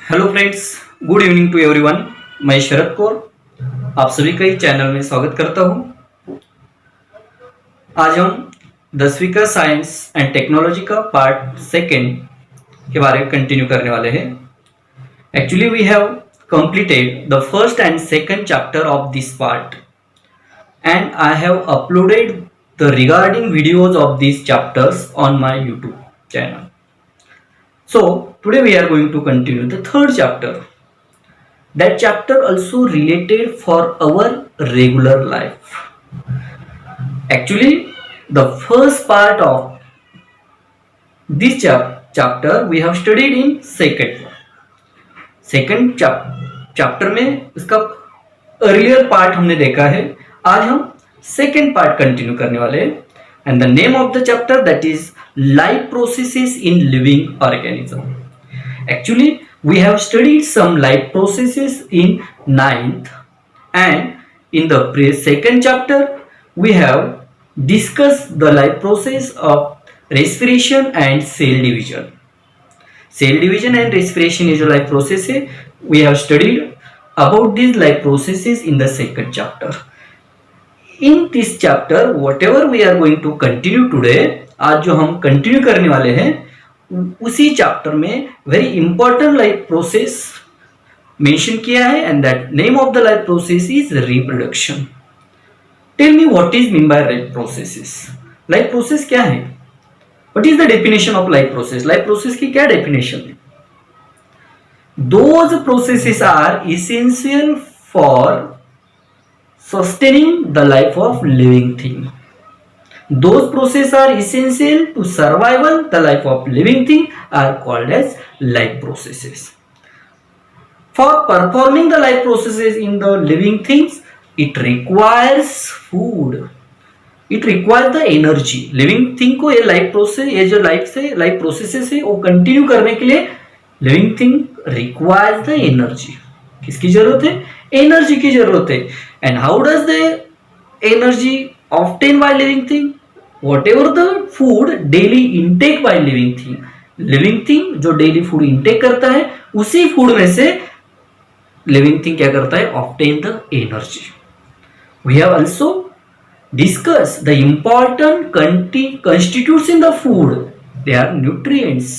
Hello friends, good evening to everyone. मैं शरद कौर आप सभी का इस चैनल में स्वागत करता हूं। आज हम 10वीं का साइंस एंड टेक्नोलॉजी का पार्ट सेकेंड के बारे में कंटिन्यू करने वाले हैं। Actually we have completed the first and second chapter of this part and I have uploaded the regarding videos of these chapters on my YouTube channel. So today we are going to continue the third chapter. That chapter also related for our regular life. Actually, the first part of this chapter we have studied in second chapter में इसका earlier part हमने देखा है। आज हम second part continue करने वाले हैं and the name of the chapter that is life processes in living organism. Actually we have studied some life processes in 9th and in the second chapter we have discussed the life process of respiration and cell division. Cell division and respiration is a life process. We have studied about these life processes in the second chapter. In this chapter whatever we are going to continue today, आज जो हम continue करने वाले हैं उसी chapter में very important life process mention किया है and that name of the life process is reproduction. Tell me what is mean by life processes. Life process क्या है? What is the definition of life process? Life process की क्या definition है? Those processes are essential for sustaining the life of living thing. Those processes are essential to survival the life of living thing are called as life processes. For performing the life processes in the living things, it requires food. It requires the energy. Living thing को ये life process, ये जो life processes है वो continue करने के लिए living thing requires the energy. किसकी जरूरत है? Energy की जरूरत है. And how does the energy obtained by living thing? Whatever the food daily intake by living thing जो daily food intake करता है उसी food में से living thing क्या करता है? obtain the energy. We have also discussed the important constitutes in the food. They are nutrients.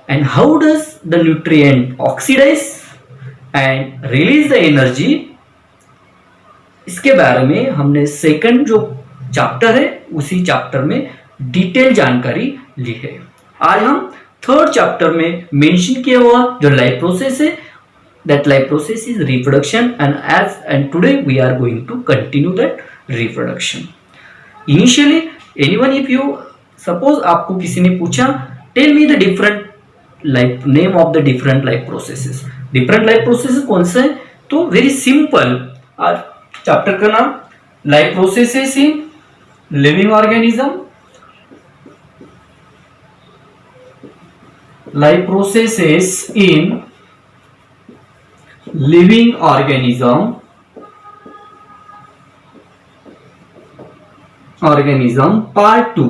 And how does the nutrient oxidize and release the energy? इसके बारे में हमने सेकंड जो चैप्टर है उसी चैप्टर में डिटेल जानकारी ली है। आज हम थर्ड चैप्टर में मेंशन किया हुआ जो लाइफ प्रोसेस है that life process is reproduction and today we are going to continue that reproduction. Initially anyone if you suppose आपको किसी ने पूछा tell me the different life name of the different life processes. Different life processes कौन से हैं? तो very simple, आज chapter का नाम life processes in living organism, life processes in living organism part 2.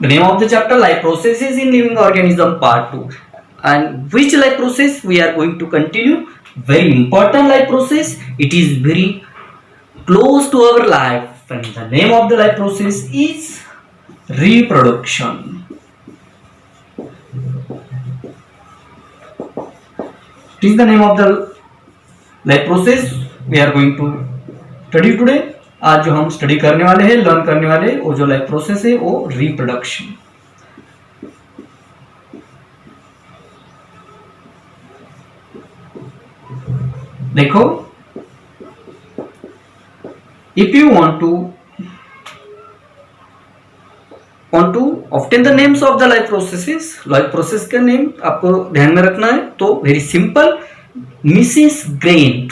The name of the chapter life processes in living organism part 2. And which life process we are going to continue? Very important life process. It is very close to our life and the name of the life process is reproduction. It is the name of the life process we are going to study today. आज जो हम study करने वाले हैं, learn करने वाले वो जो लाइफ प्रोसेस है वो रिप्रोडक्शन। देखो, if you want to obtain the names of the life processes, life process का नेम आपको ध्यान में रखना है तो very simple, Mrs grain,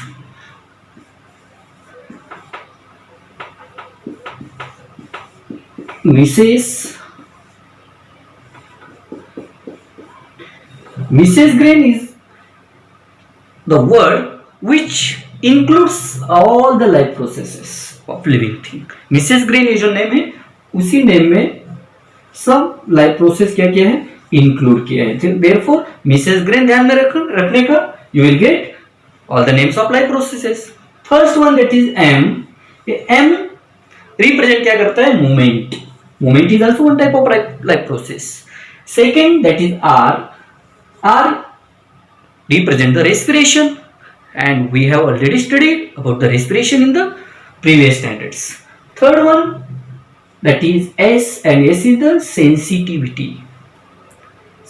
Mrs. Grain is the word which includes all the life processes of living thing. Mrs. Grain ये जो name है उसी नेम में सब लाइफ प्रोसेस क्या किया है, इंक्लूड किया है। देयरफॉर मिसेस ग्रेन ध्यान में रखने का, you will get all the names of life processes. First one that is M. M represent क्या करता है, movement. Movement is also one type of life process. Second that is R. R represent the respiration, and we have already studied about the respiration in the previous standards. Third one that is S, and S is the sensitivity.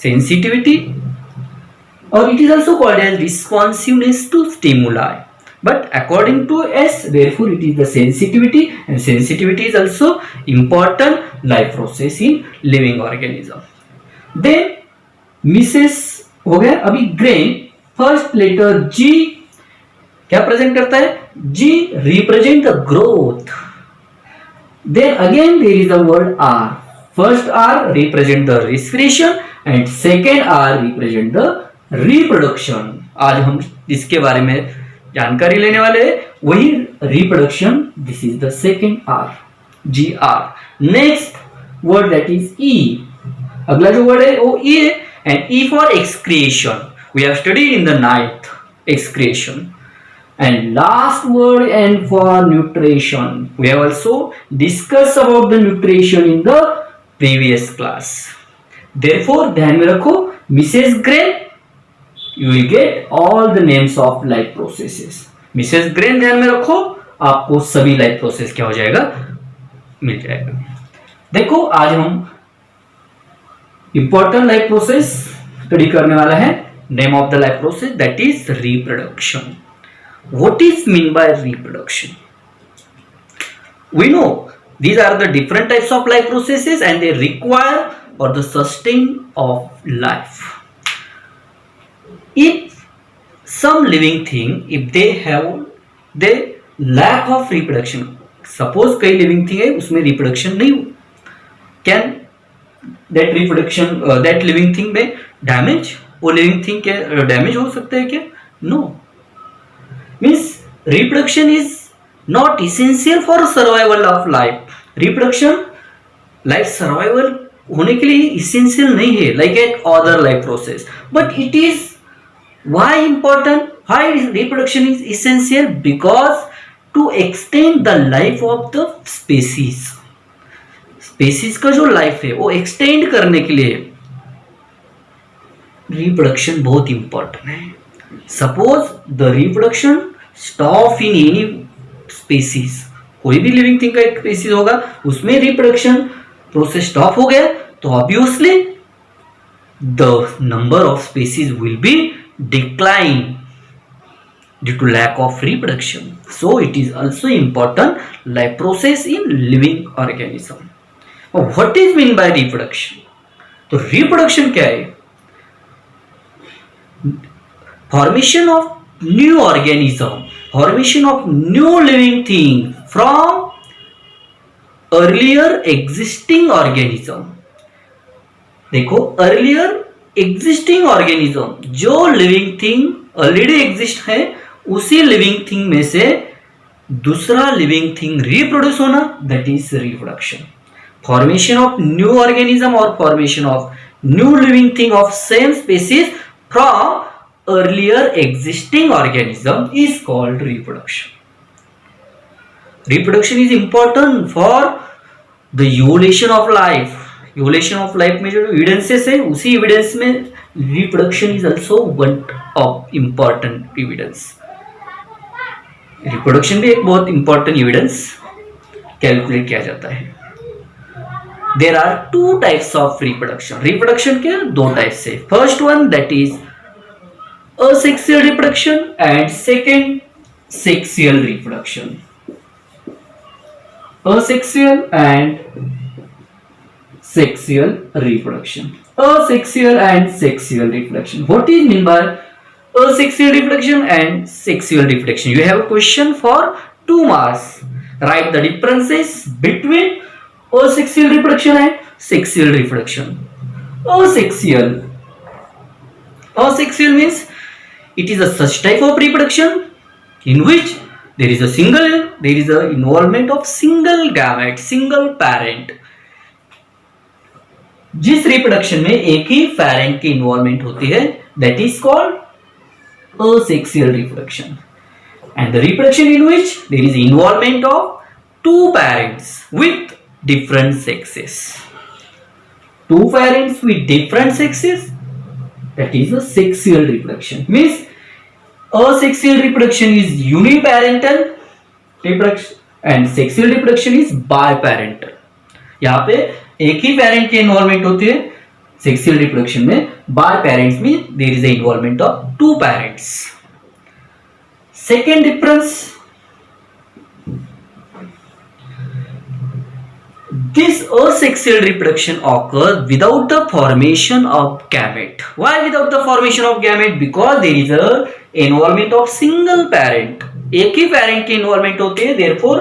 Sensitivity, or it is also called as responsiveness to stimuli, but according to S, therefore it is the sensitivity, and sensitivity is also important life process in living organism. Then Mrs हो गया। अभी grain, first letter जी क्या present करता है, G represent the growth. Then again there is the word R. First R represent the respiration and second R represent the reproduction. आज हम इसके बारे में जानकारी लेने वाले हैं, वही reproduction. This is the second R, G R. Next word that is E. अगला जो वर्ड है वो ई है, and E for excretion. We have studied in the ninth, excretion. And last word N for nutrition. We have also discussed about the nutrition in the previous class. Therefore, ध्यान में रखो, Mrs. Grain, you will get all the names of life processes. Mrs. Grain ध्यान में रखो, आपको सभी life process क्या हो जाएगा, मिल जाएगा। देखो आज हम इंपॉर्टेंट लाइफ प्रोसेस स्टडी करने वाला है। Name of the life process that is reproduction. What is mean by reproduction? We know these are the different types of life processes and they require for the sustain of life. If some living thing, if they have the lack of reproduction, suppose कई living thing है उसमें reproduction नहीं हो, can that reproduction that living thing में damage, वो living thing क्या damage हो सकता है क्या? No. Means reproduction is not essential for survival of life. Reproduction life survival होने के लिए इसेंशियल नहीं है like a other life process, but it is why important, why reproduction is essential? Because to extend the life of the species. Species का जो life है वो extend करने के लिए रिप्रोडक्शन बहुत इंपॉर्टेंट है। Suppose the reproduction stop in any species, कोई भी लिविंग थिंग का एक स्पेसीज होगा उसमें रिप्रोडक्शन प्रोसेस स्टॉप हो गया तो obviously the number of species will be decline due to lack of reproduction. So it is also important life process in living organism. What is mean by reproduction? तो reproduction क्या है? Formation of new organism, formation of new living thing from earlier existing organism. देखो earlier existing organism, जो living thing already exist है उसी living thing में से दूसरा living thing reproduce होना, that is reproduction. Formation of new organism or formation of new living thing of same species from earlier existing organism is called reproduction. Reproduction is important for the evolution of life. Evolution of life में जो evidences है उसी evidence में reproduction is also one of important evidence. Reproduction भी एक बहुत important evidence calculate किया जाता है। There are two types of reproduction. Reproduction के दो types है। First one that is asexual reproduction and second sexual reproduction. Asexual and sexual reproduction. Asexual and sexual reproduction. What is mean by asexual reproduction and sexual reproduction? You have a question for 2 marks. Write the differences between asexual reproduction and sexual reproduction. Asexual means it is a such type of reproduction in which there is a involvement of single gamete, single parent. जिस reproduction में एक ही parent की involvement होती है, that is called asexual reproduction. And the reproduction in which there is involvement of two parents with different sexes. Two parents with different sexes, that is a sexual reproduction. Means asexual reproduction is uniparental reproduction and sexual reproduction is biparental. यहाँ पे एक ही parent की involvement होती है sexual reproduction में, by parents में there is a involvement of two parents. Second difference, this asexual reproduction occurs without the formation of gamete. Why without the formation of gamete? Because there is a involvement of single parent. एक ही parent की involvement होती है, therefore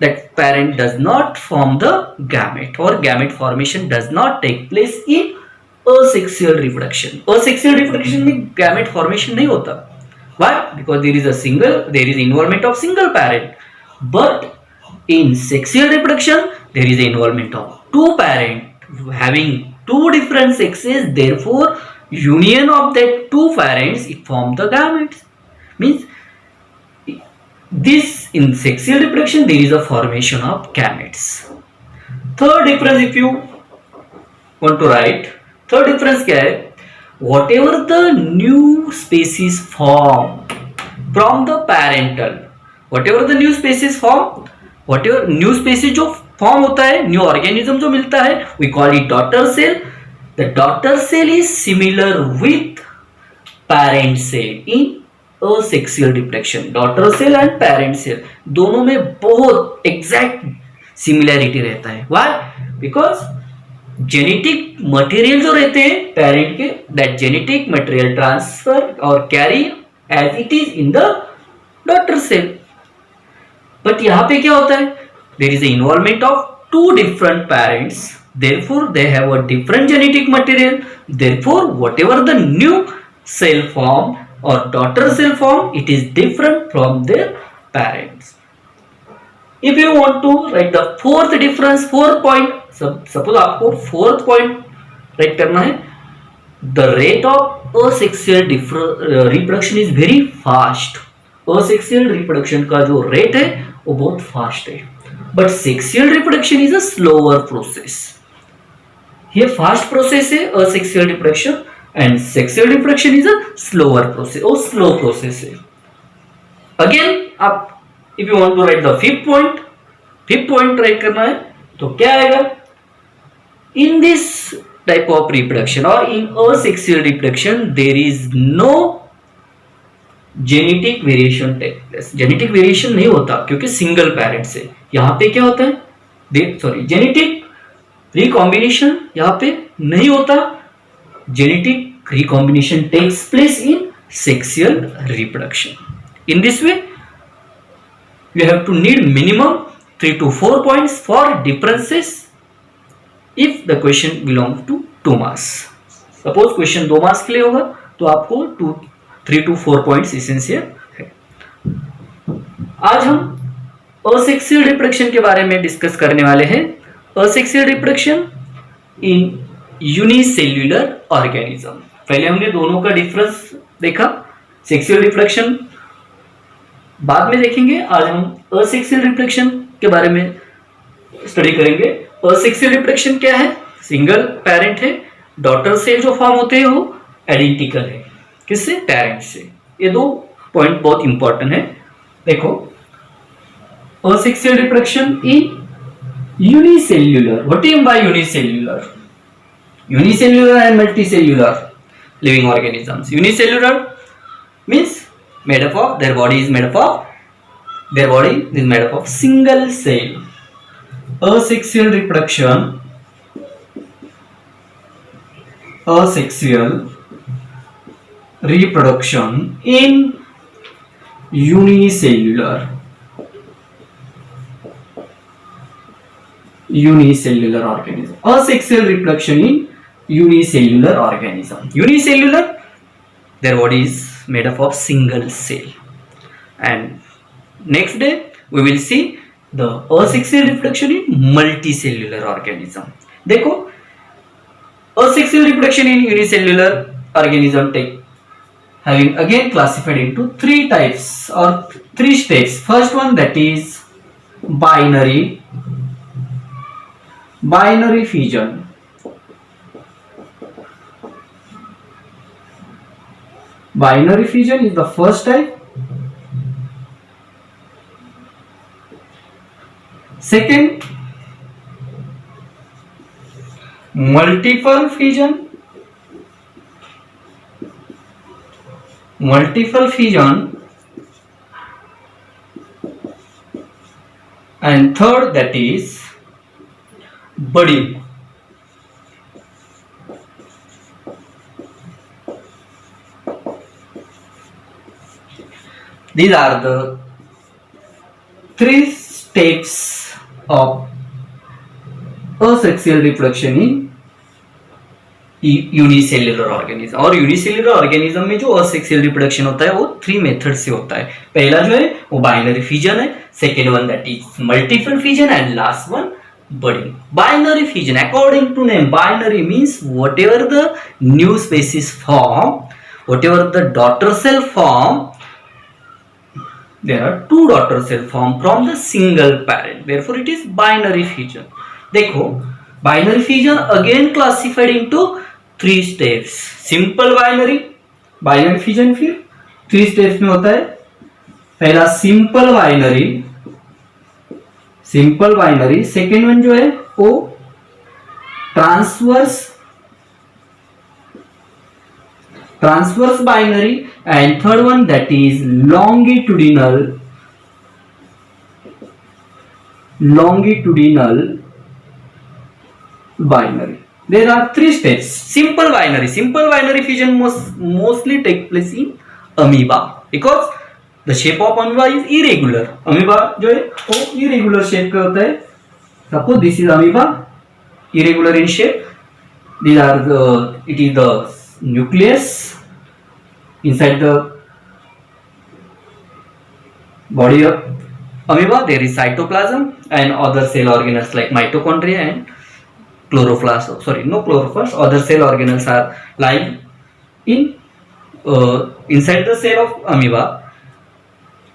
that parent does not form the gamete or gamete formation does not take place in asexual reproduction. Asexual reproduction में gamete formation नहीं होता. Why? Because there is involvement of single parent. But in sexual reproduction, there is involvement of two parents having two different sexes. Therefore, union of that two parents it form the gametes. Means this in sexual reproduction there is a formation of gametes. Third difference, if you want to write, third difference क्या है? Whatever the new species form from the parental, whatever the new species form, whatever new species जो form होता है, new organism जो मिलता है, we call it daughter cell. The daughter cell is similar with parent cell in asexual reproduction. Daughter cell and parent cell दोनों में बहुत exact similarity रहता है. व्हाई? बिकॉज जेनेटिक मटेरियल जो रहते हैं पेरेंट के, दैट जेनेटिक मटेरियल ट्रांसफर और carry as it is in the daughter cell. But यहां पे क्या होता है? There is an involvement of two different parents. Therefore, they have a different genetic material. Therefore, whatever the new cell form or daughter cell form, it is different from their parents. If you want to write the fourth difference, fourth point, suppose आपको fourth point write करना है. The rate of asexual reproduction is very fast. Asexual reproduction का जो rate है वो बहुत fast है. But sexual reproduction is a slower process. ये fast process है asexual reproduction and sexual reproduction is a slower process or slow process है. Again, आप if you want to write the fifth point write करना है तो क्या आएगा? In this type of reproduction or in asexual reproduction there is no genetic variation take place. Genetic variation नहीं होता क्योंकि सिंगल पेरेंट से. यहाँ पे क्या होता है? जेनेटिक रिकॉम्बिनेशन यहाँ पे नहीं होता. Genetic recombination takes place in sexual reproduction. In this way you have to need minimum 3 to 4 points for differences if the question belongs to 2 marks. Suppose question 2 marks के लिए होगा तो आपको 3 to 4 points इसेंशियल है. आज हम asexual reproduction के बारे में डिस्कस करने वाले हैं. Asexual reproduction in unicellular organism. पहले हमने दोनों का डिफरेंस देखा. सेक्सुअल रिप्रोडक्शन बाद में देखेंगे. आज हम असेक्सुअल रिप्रोडक्शन के बारे में स्टडी करेंगे. असेक्सुअल रिप्रोडक्शन क्या है? सिंगल पेरेंट है. डॉटर सेल जो फॉर्म होते हैं वो आइडेंटिकल है. किससे? पेरेंट से. ये दो पॉइंट बहुत इंपॉर्टेंट है. देखो, asexual reproduction in unicellular. What do you mean by unicellular? Unicellular and multicellular living organisms. Unicellular means made up of their body is made up of single cell. Asexual reproduction in unicellular organism. Asexual reproduction in unicellular organism. Unicellular, their body is made up of single cell. And next day we will see the asexual reproduction in multicellular organism. देखो, Asexual reproduction in unicellular organism take having again classified into three types or three steps. First one, that is binary fission. Binary fission is the first type. Second, multiple fission. And third, that is budding. These are the three steps of asexual reproduction in unicellular organism. और unicellular organism में जो asexual reproduction होता है वो 3 method से होता है. पहला जो है वो बाइनरी फिजन है, second one that is multiple fission and last one budding. Binary fission, according to name, binary means whatever the new species form, whatever the daughter cell form, there are two daughter cell formed from the single parent, therefore it is binary fission. देखो binary fission again classified into 3 steps. simple binary fission फिर 3 steps में होता है. पहला simple binary, second one जो है वो transverse binary, and third one that is longitudinal binary. There are 3 steps. Simple binary fission mostly take place in amoeba because the shape of amoeba is irregular. amoeba जो है वो irregular shape का होता है. Suppose this is amoeba, irregular in shape. It is the nucleus inside the body of amoeba. There is cytoplasm and other cell organelles like mitochondria and chloroplast. Other cell organelles are lying in inside the cell of amoeba.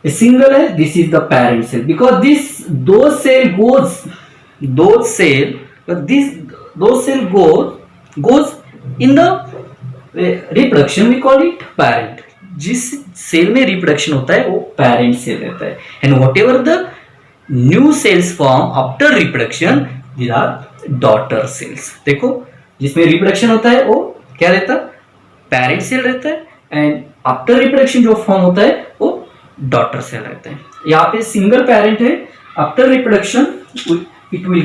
A single है, this is the parent cell because those cell goes in the reproduction we call it parent. जिस cell में reproduction होता है वो parent cell रहता है. And whatever the new cells form after reproduction, these are daughter cells. देखो जिसमें reproduction होता है वो क्या रहता है, पैरेंट सेल रहता है, एंड आफ्टर रिप्रोडक्शन जो फॉर्म होता है वो डॉटर सेल रहता है. यहाँ पे सिंगल पैरेंट है. After reproduction it will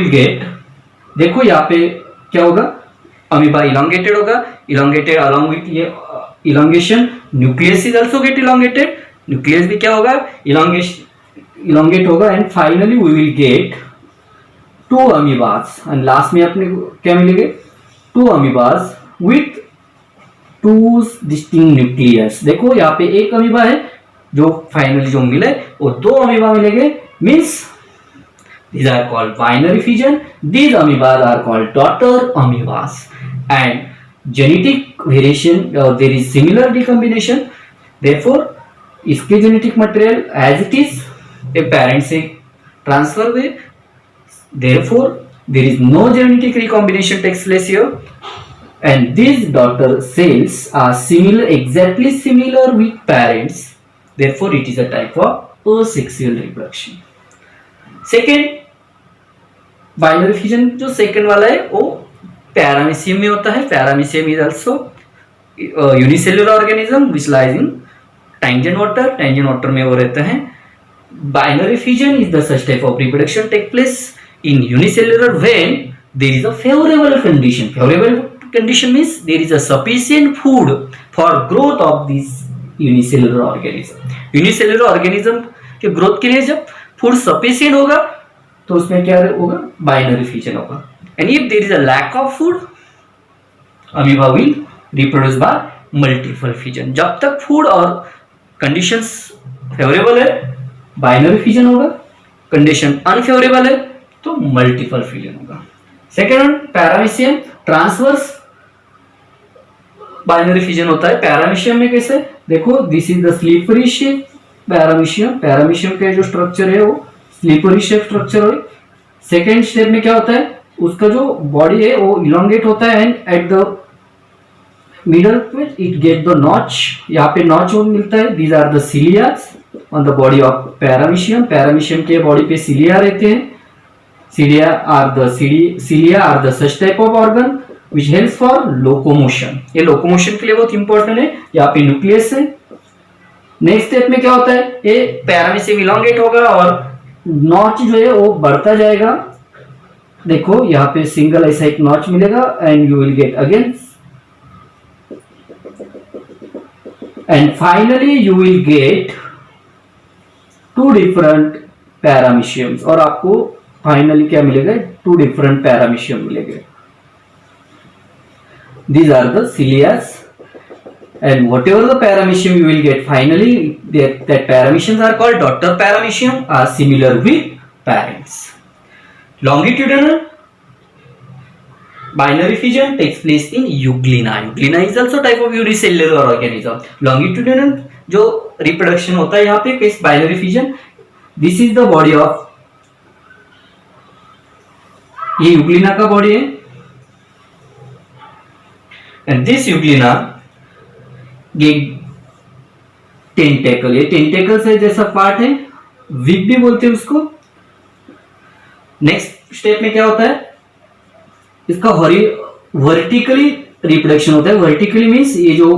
get देखो यहाँ पे क्या होगा, अमीबा इलोंगेटेड होगा. इलोंगेटेड अलॉन्ग विथ ये elongation nucleus is also get elongated. Nucleus भी क्या होगा, इलोंगेट होगा. And finally we will get 2 amoebas. And last में अपने क्या मिलेंगे, 2 अमीबास विथ 2 डिस्टिंक्ट न्यूक्लियस. देखो यहाँ पे एक अमीबा है जो फाइनली जो मिले वो 2 अमीबा मिलेंगे. Means these are called binary fission. These amoebas are called daughter amoebas. And genetic variation, there is similar recombination. Therefore इसके genetic material as it is a parent से transfer way. Therefore there is no genetic recombination takes place here. And these daughter cells are exactly similar with parents. Therefore it is a type of asexual reproduction. Second binary fission जो second वाला है वो paramecium में होता है. Paramecium is also unicellular organism which lies in tangent water में वो रहता है. Binary fission is the such type of reproduction take place in unicellular when there is a favourable condition. Favourable condition means there is a sufficient food for growth of this unicellular organism. Unicellular organism के growth के लिए जब food sufficient होगा तो उसमें क्या होगा, binary fission होगा. And if there is a lack of food, amoeba will reproduce by multiple fission. जब तक फूड और कंडीशंस फेवरेबल है बाइनरी फिजन होगा, कंडीशन अनफेवरेबल है तो मल्टीपल फिजन होगा. Second paramecium, transverse binary fission होता है। पैरामीशियम में कैसे, देखो this is the slippery shape paramecium, paramecium का जो स्ट्रक्चर है वो स्लीपरी शेप स्ट्रक्चर है। सेकेंड स्टेप में क्या होता है, उसका जो बॉडी है वो इलोंगेट होता है एंड एट द मिडल में इट गेट द नॉच, यहाँ पे नॉच मिलता है। These are the cilias on the body of paramecium, paramecium के बॉडी पे सिलिया रहते हैं। cilia are the such type of organ which helps for locomotion, ये लोकोमोशन के लिए बहुत इंपॉर्टेंट है। यहाँ पे न्यूक्लियस है। नेक्स्ट स्टेप में क्या होता है, ये पैरामीशियम इलोंगेट होगा और नॉच जो है वो बढ़ता जाएगा। देखो यहाँ पे सिंगल ऐसा एक नॉच मिलेगा and you will get again and finally you will get two different parameciums, और आपको फाइनली क्या मिलेगा, टू डिफरेंट पैरामीशियम मिलेंगे। These are the cilias and whatever the paramecium you will get finally, that parameciums are called daughter paramecium, are similar with parents. Longitudinal binary fission takes place in euglena. Euglena is also type of unicellular organism. Longitudinal जो reproduction होता है यहाँ पे किस binary fission, this is the body of, ये euglena का body है and this euglena get tentacle, ये टेंटेकल से जैसा पार्ट है, विग भी बोलते हैं उसको। नेक्स्ट स्टेप में क्या होता है, इसका वर्टिकली रिप्रोडक्शन होता है। वर्टिकली मीन्स ये जो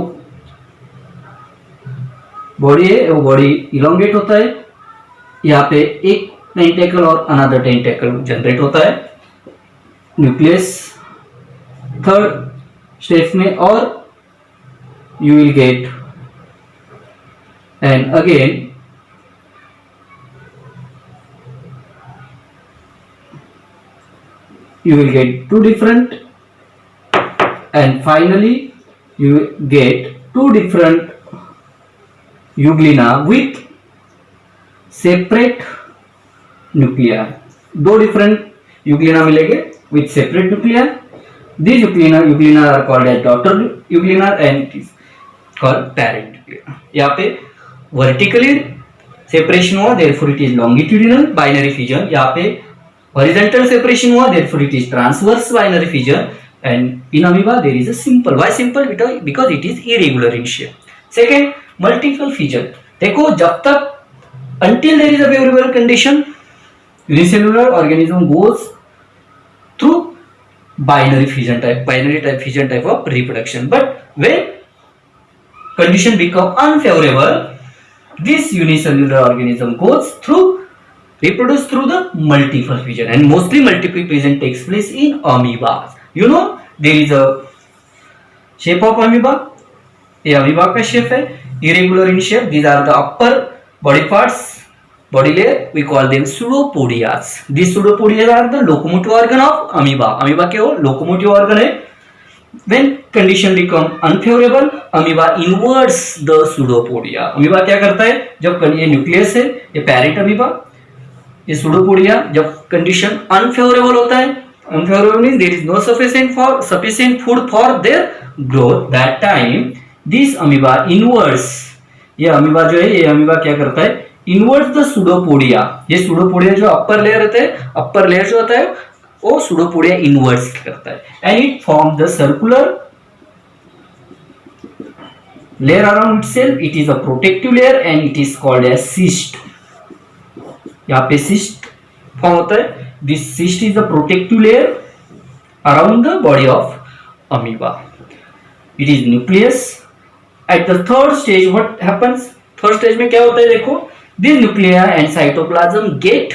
बॉडी है वो बॉडी इलोंगेट होता है, यहाँ पे एक टेंटेकल और अनदर टेंटेकल जनरेट होता है। न्यूक्लियस थर्ड स्टेप में, और you will gate and again you will get two different and finally you get two different euglena with separate nuclei, दो different euglena मिलेंगे with separate nuclei. These euglena are called as daughter euglena and it is called parent euglena. यहाँ पे vertically separation हुआ, therefore it is longitudinal binary fission. यहाँ पे horizontal separation हुआ, therefore it is transverse binary fission, and in amoeba there is a simple. Why simple? Because it is irregular in shape. Second, multiple fission. देखो जब तक until there is a favorable condition, unicellular organism goes through binary type fission type of reproduction. But when condition become unfavorable, this unicellular organism goes through reproduce through the multiple fission, and mostly multiple fission takes place in amoebas. You know there is a shape of amoeba. ये amoeba का shape है, irregular in shape. These are the upper body parts, body layer. We call them pseudopodias. These pseudopodias are the locomotive organ of amoeba. Amoeba क्या हो, locomotive organ है. When condition become unfavorable, amoeba inverts the pseudopodia. amoeba क्या करता है, जब ये nucleus है, ये parent amoeba, ये सूडोपोडिया जब कंडीशन अनफेवरेबल होता है, unfavourable means there is no sufficient food for their growth, that time this amoeba inverts, ये अमीबा जो है, ये अमीबा क्या करता है, इनवर्ट्स द सूडोपोडिया. ये सूडोपोडिया जो अपर लेयर रहता है, अपर लेयर जो होता है वो सूडोपोडिया इनवर्ट्स करता है and it form the circular layer around itself. It is a protective layer and it is called as cyst. यहाँ पे सिस्ट फॉर्म होता है. This cyst is the protective layer around the body of amoeba. It is nucleus. At the third stage what happens, third stage में क्या होता है, देखो this nuclei and cytoplasm get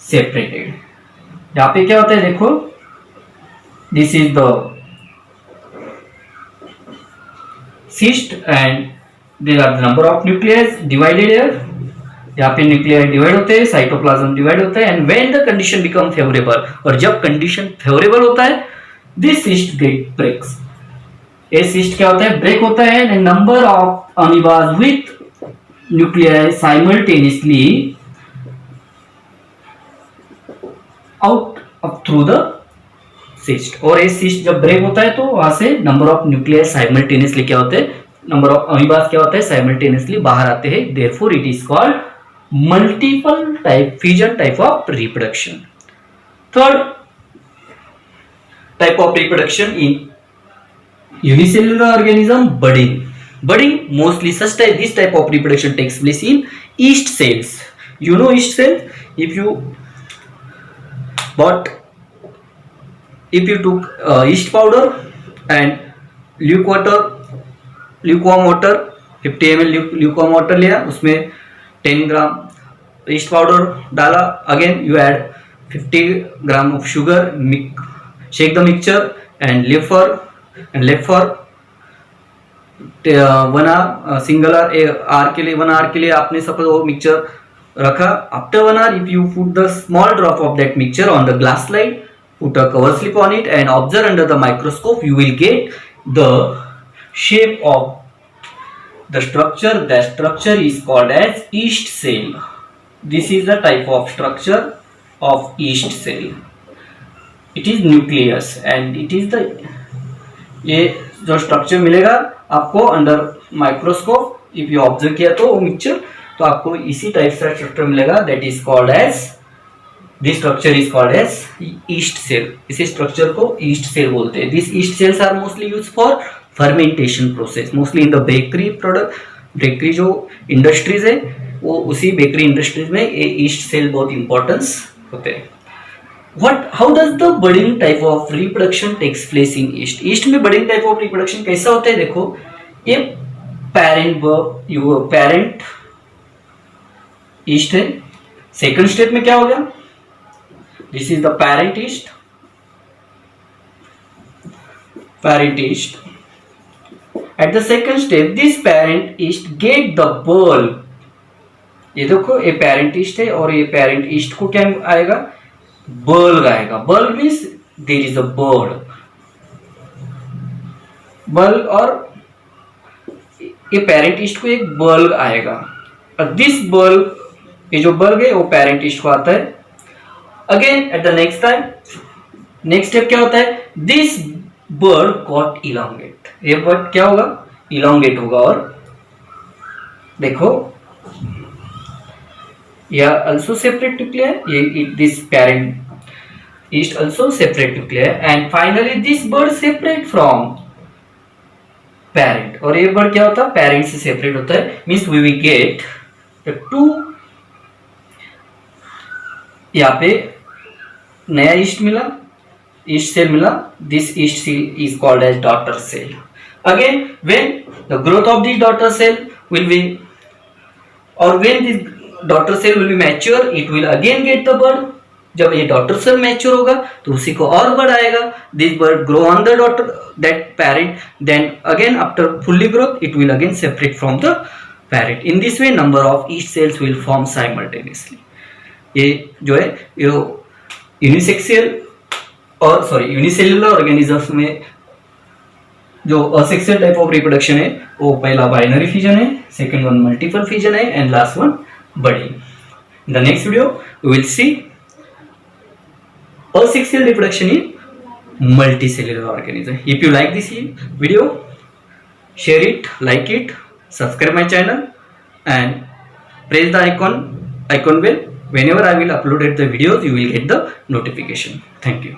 separated. यहाँ पे क्या होता है, देखो this is the cyst and there are the number of nucleus divided here. यहाँ पे न्यूक्लियाई डिवाइड होते हैं, साइटोप्लाज्म डिवाइड होता है and when the condition become favourable, और जब कंडीशन फेवरेबल होता है दिस सिस्ट गेट ब्रेक्स. ये सिस्ट क्या होता है, ब्रेक होता है and number of amoebas with nuclei simultaneously out through the cyst, और ये सिस्ट जब ब्रेक होता है तो वहां से नंबर ऑफ न्यूक्लियर साइमल्टेनियसली क्या होते हैं, नंबर ऑफ अमीबास क्या होता है, साइमल्टेनियसली बाहर आते हैं, therefore it is called multiple type fission type of reproduction. Third type of reproduction in unicellular organism, budding. Budding, mostly this type of reproduction takes place in yeast cells. You know yeast cells? If you took yeast powder and lukewarm water 50 ml lukewarm water लिया, उसमें 10 ग्राम yeast powder डाला, again you add 50 gram of sugar, shake the mixture and leave for 1 hour, single hour के लिए 1 hour के लिए आपने suppose वो mixture रखा. After 1 hour, if you put the small drop of that mixture on the glass slide, put a cover slip on it and observe under the microscope, you will get the shape of the structure. That structure is called as yeast cell. This is the type of structure of yeast cell. It is nucleus and it is the, ये जो structure मिलेगा आपको under microscope, if you observe किया तो वो mixture, तो आपको इसी टाइप से स्ट्रक्चर मिलेगा. That is called as, this structure is called as yeast cell. इसी स्ट्रक्चर को ईस्ट सेल बोलते हैं. This yeast cells are mostly use for fermentation process, mostly in the bakery product. Bakery जो industries है वो उसी bakery industries में ये ईस्ट सेल बहुत इंपॉर्टेंस होते हैं. How does the budding type of reproduction takes place in yeast? yeast में budding type of reproduction कैसा होता है? देखो, ये parent yeast है. सेकंड स्टेप में क्या हो गया? This is the parent yeast. At the second step, this parent yeast get the bulb. ये देखो, ये parent yeast है और ये parent yeast को क्या आएगा? बल्ब आएगा. Bulb means there is a bird. Bulb, और ये पेरेंट ईस्ट को एक बल्ब आएगा, और दिस बल्ब, ये जो बल्ब है वो पेरेंट ईस्ट को आता है. Again at the next time, next step क्या होता है? This bird got elongate. ये बर्ड क्या होगा? इलोंगेट होगा. और देखो, yeah, also separate nuclei. This parent yeast also separate nuclei, and finally this bird separate from parent. और ये bird क्या होता है? parent से separate होता है. Means we will get the two. यहाँ पे नया yeast मिला, yeast cell मिला. This yeast cell is called as daughter cell. Again, when the growth of this daughter cell will be, or when this daughter cell will be mature, it will again get the bird. जब ये daughter cell mature होगा तो उसी को और bird आएगा. This bird grow on the daughter that parent, then again after fully growth it will again separate from the parent. In this way number of yeast cells will form simultaneously. ये जो है unicellular organisms में जो asexual type of reproduction है वो पहला binary fission है, second one multiple fission है, and last one budding. In the next video, we will see asexual reproduction in multicellular organism. If you like this video, share it, like it, subscribe my channel, and press the icon bell. Whenever I will upload the videos, you will get the notification. Thank you.